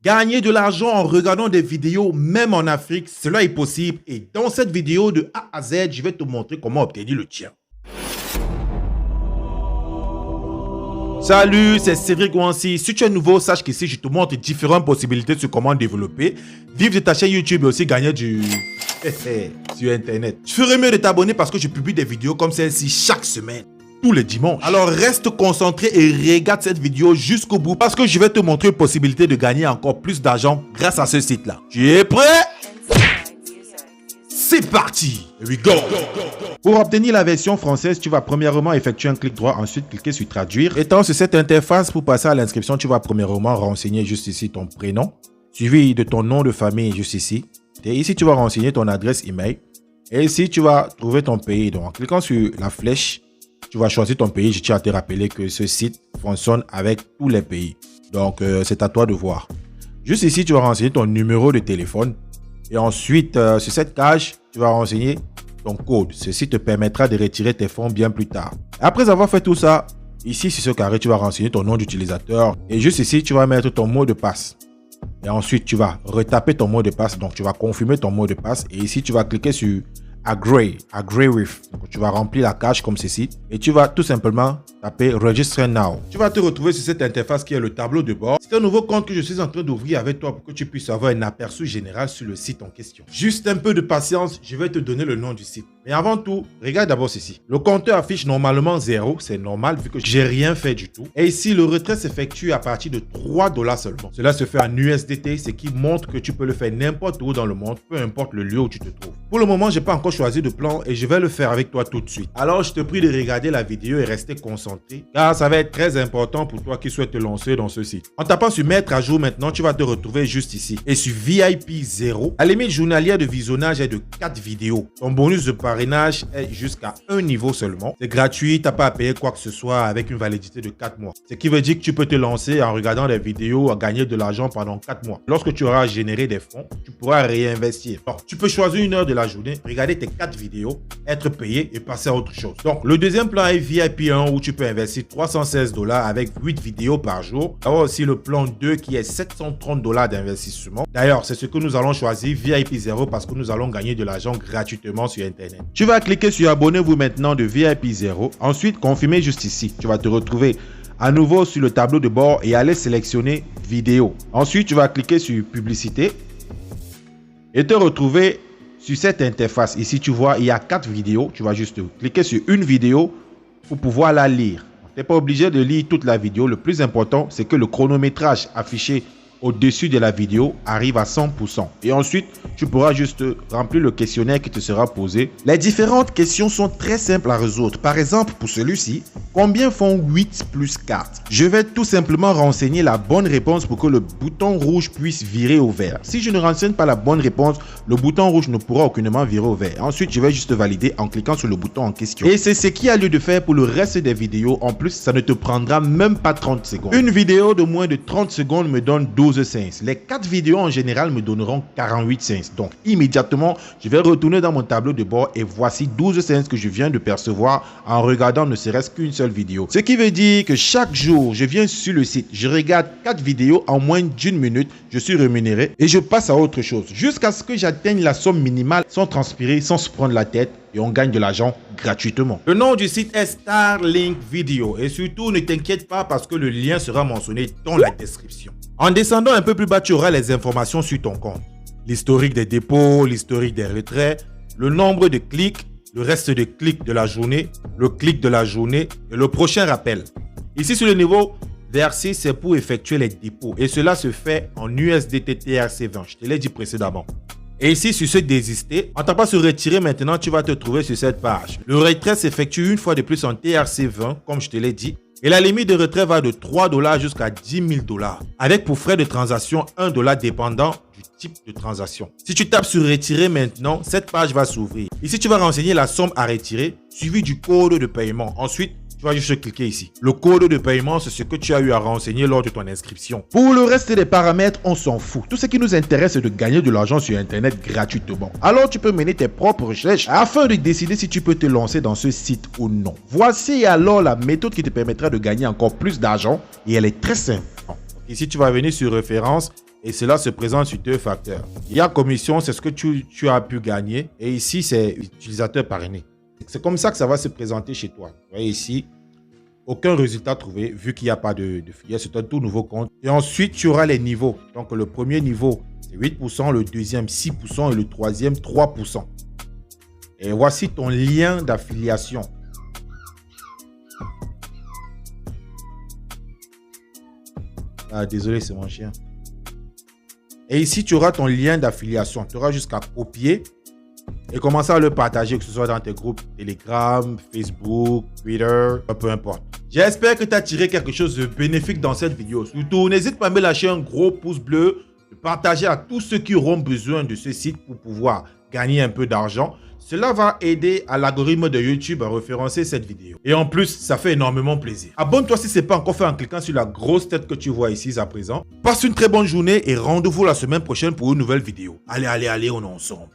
Gagner de l'argent en regardant des vidéos, même en Afrique, cela est possible. Et dans cette vidéo de A à Z, je vais te montrer comment obtenir le tien. Salut, c'est Cédric Ouansi. Si tu es nouveau, sache qu'ici, je te montre différentes possibilités sur comment développer, vivre de ta chaîne YouTube et aussi gagner du... sur Internet. Tu ferais mieux de t'abonner parce que je publie des vidéos comme celle-ci chaque semaine. Tous les dimanches. Alors reste concentré et regarde cette vidéo jusqu'au bout parce que je vais te montrer une possibilité de gagner encore plus d'argent grâce à ce site-là. Tu es prêt? C'est parti! Here we go! Pour obtenir la version française, tu vas premièrement effectuer un clic droit, ensuite cliquer sur traduire. Étant sur cette interface, pour passer à l'inscription, tu vas premièrement renseigner juste ici ton prénom, suivi de ton nom de famille juste ici. Et ici, tu vas renseigner ton adresse email. Et ici, tu vas trouver ton pays. Donc en cliquant sur la flèche, tu vas choisir ton pays. Je tiens à te rappeler que ce site fonctionne avec tous les pays. Donc, c'est à toi de voir. Juste ici, tu vas renseigner ton numéro de téléphone. Et ensuite, sur cette case, tu vas renseigner ton code. Ceci te permettra de retirer tes fonds bien plus tard. Après avoir fait tout ça, ici, sur ce carré, tu vas renseigner ton nom d'utilisateur. Et juste ici, tu vas mettre ton mot de passe. Et ensuite, tu vas retaper ton mot de passe. Donc, tu vas confirmer ton mot de passe. Et ici, tu vas cliquer sur Agree with. Donc, tu vas remplir la case comme ceci et tu vas tout simplement taper Register Now. Tu vas te retrouver sur cette interface qui est le tableau de bord. C'est un nouveau compte que je suis en train d'ouvrir avec toi pour que tu puisses avoir un aperçu général sur le site en question. Juste un peu de patience, je vais te donner le nom du site. Mais avant tout, regarde d'abord ceci. Le compteur affiche normalement 0, c'est normal vu que j'ai rien fait du tout. Et ici, le retrait s'effectue à partir de 3 $ seulement. Cela se fait en USDT, ce qui montre que tu peux le faire n'importe où dans le monde, peu importe le lieu où tu te trouves. Pour le moment, je n'ai pas encore choisi de plan et je vais le faire avec toi tout de suite. Alors, je te prie de regarder la vidéo et rester concentré car ça va être très important pour toi qui souhaites te lancer dans ce site. En tapant sur mettre à jour maintenant, tu vas te retrouver juste ici. Et sur VIP 0, la limite journalière de visionnage est de 4 vidéos. Ton bonus de parrainage est jusqu'à un niveau seulement. C'est gratuit, tu n'as pas à payer quoi que ce soit avec une validité de 4 mois. Ce qui veut dire que tu peux te lancer en regardant des vidéos à gagner de l'argent pendant 4 mois. Lorsque tu auras généré des fonds, tu pourras réinvestir. Donc, tu peux choisir une heure de la journée, regarder tes 4 vidéos, être payé et passer à autre chose. Donc, le deuxième plan est VIP 1 où tu peux investir 316 $ avec 8 vidéos par jour. Il y a aussi le plan 2 qui est 730 $ d'investissement. D'ailleurs, c'est ce que nous allons choisir VIP 0 parce que nous allons gagner de l'argent gratuitement sur Internet. Tu vas cliquer sur abonnez-vous maintenant de VIP 0. Ensuite, confirmer juste ici. Tu vas te retrouver à nouveau sur le tableau de bord et aller sélectionner vidéo. Ensuite, tu vas cliquer sur publicité et te retrouver sur cette interface. Ici, tu vois, il y a 4 vidéos. Tu vas juste cliquer sur une vidéo pour pouvoir la lire. Tu n'es pas obligé de lire toute la vidéo. Le plus important, c'est que le chronométrage affiché au-dessus de la vidéo arrive à 100%. Et ensuite, tu pourras juste remplir le questionnaire qui te sera posé. Les différentes questions sont très simples à résoudre. Par exemple, pour celui-ci, combien font 8 plus 4? Je vais tout simplement renseigner la bonne réponse pour que le bouton rouge puisse virer au vert. Si je ne renseigne pas la bonne réponse, le bouton rouge ne pourra aucunement virer au vert. Ensuite, je vais juste valider en cliquant sur le bouton en question. Et c'est ce qui a lieu de faire pour le reste des vidéos. En plus, ça ne te prendra même pas 30 secondes. Une vidéo de moins de 30 secondes me donne 12 cents. Les 4 vidéos en général me donneront 48 cents. Donc immédiatement, je vais retourner dans mon tableau de bord et voici 12 cents que je viens de percevoir en regardant ne serait-ce qu'une seule vidéo. Ce qui veut dire que chaque jour, je viens sur le site, je regarde 4 vidéos en moins d'1 minute, je suis rémunéré et je passe à autre chose jusqu'à ce que j'atteigne la somme minimale sans transpirer, sans se prendre la tête. Et on gagne de l'argent gratuitement. Le nom du site est Starlink Video. Et surtout, ne t'inquiète pas parce que le lien sera mentionné dans la description. En descendant un peu plus bas, tu auras les informations sur ton compte. L'historique des dépôts, l'historique des retraits, le nombre de clics, le reste des clics de la journée, le clic de la journée et le prochain rappel. Ici, sur le niveau versé, c'est pour effectuer les dépôts. Et cela se fait en USDT TRC20. Je te l'ai dit précédemment. Et ici, sur ce désister, en tapant sur retirer maintenant, tu vas te trouver sur cette page. Le retrait s'effectue une fois de plus en TRC20, comme je te l'ai dit. Et la limite de retrait va de 3 $ jusqu'à 10 000 $. Avec pour frais de transaction 1 $ dépendant du type de transaction. Si tu tapes sur retirer maintenant, cette page va s'ouvrir. Ici, tu vas renseigner la somme à retirer, suivi du code de paiement. Ensuite, tu vas juste cliquer ici. Le code de paiement, c'est ce que tu as eu à renseigner lors de ton inscription. Pour le reste des paramètres, on s'en fout. Tout ce qui nous intéresse, c'est de gagner de l'argent sur Internet gratuitement. Alors, tu peux mener tes propres recherches afin de décider si tu peux te lancer dans ce site ou non. Voici alors la méthode qui te permettra de gagner encore plus d'argent et elle est très simple. Ici, tu vas venir sur référence Et cela se présente sur 2 facteurs. Il y a commission, c'est ce que tu as pu gagner. Et ici, c'est utilisateur parrainé. C'est comme ça que ça va se présenter chez toi. Vous voyez ici, aucun résultat trouvé vu qu'il n'y a pas de filière. C'est un tout nouveau compte. Et ensuite, tu auras les niveaux. Donc, le premier niveau, c'est 8%, le deuxième, 6% et le troisième, 3%. Et voici ton lien d'affiliation. Ah, désolé, c'est mon chien. Et ici, tu auras ton lien d'affiliation. Tu auras jusqu'à copier et commencer à le partager, que ce soit dans tes groupes Telegram, Facebook, Twitter, peu importe. J'espère que tu as tiré quelque chose de bénéfique dans cette vidéo. Surtout, n'hésite pas à me lâcher un gros pouce bleu, de partager à tous ceux qui auront besoin de ce site pour pouvoir gagner un peu d'argent. Cela va aider à l'algorithme de YouTube à référencer cette vidéo. Et en plus, ça fait énormément plaisir. Abonne-toi si ce n'est pas encore fait en cliquant sur la grosse tête que tu vois ici à présent. Passe une très bonne journée et rendez-vous la semaine prochaine pour une nouvelle vidéo. Allez, on est ensemble.